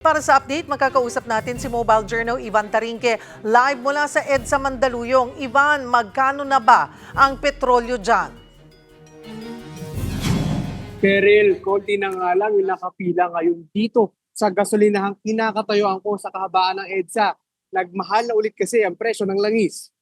Para sa update, magkakausap natin si Mobile Journal Ivan Tarinque live mula sa EDSA Mandaluyong. Ivan, magkano na ba ang petrolyo dyan? Cheryl, konti na nga lang yung nakapila ngayon dito sa gasolinahang kinakatayuan ko sa kahabaan ng EDSA. Nagmahal na ulit kasi ang presyo ng langis.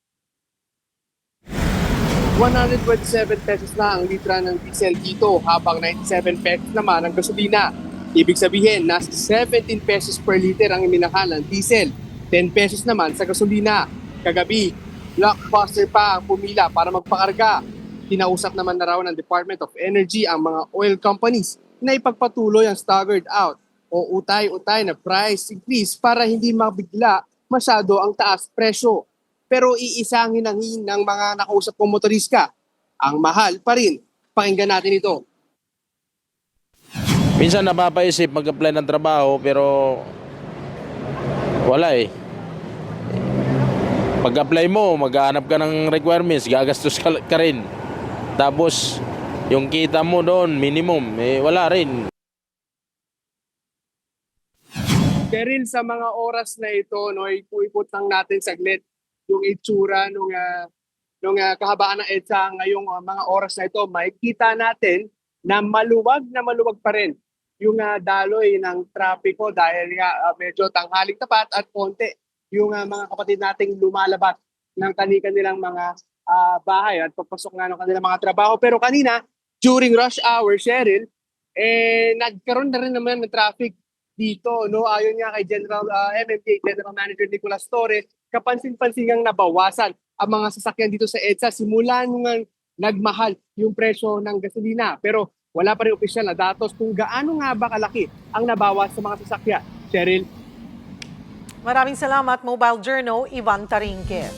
127 pesos na ang litra ng diesel dito habang 97 pesos naman ang gasolina. Ibig sabihin, nasa 17 pesos per liter ang iminahal ng diesel, 10 pesos naman sa gasolina. Kagabi, blockbuster pa ang pumila para magpakarga. Kinausap naman na raw ng Department of Energy ang mga oil companies na ipagpatuloy ang staggered out o utay-utay na price increase para hindi mabigla masyado ang taas presyo. Pero iisangin ng mga nakausap kong motorista, ang mahal pa rin. Pakinggan natin ito. Minsan napapaisip mag-apply ng trabaho pero wala eh. Pag-apply mo, maghahanap ka ng requirements, gagastos ka rin. Tapos yung kita mo doon, minimum, wala rin. Cheryl, sa mga oras na ito, no, ipuput lang natin saglit yung itsura nung kahabaan ng EDSA ngayong mga oras na ito. Makikita natin na maluwag pa rin yung daloy ng trapiko dahil nga medyo tanghaling tapat at konti yung mga kapatid nating lumalabas ng kanilang mga bahay at papasok nga ng kanilang mga trabaho. Pero kanina, during rush hour, Cheryl, nagkaroon na rin naman ng traffic dito. No? Ayon nga kay MMDA General Manager Nicolas Torres, kapansin-pansingang nabawasan ang mga sasakyan dito sa EDSA simula nung nagmahal yung presyo ng gasolina. Pero wala pa rin opisyal na datos kung gaano nga ba kalaki ang nabawas sa mga sasakyan. Cheryl? Maraming salamat, Mobile Journal Ivan Tarinque.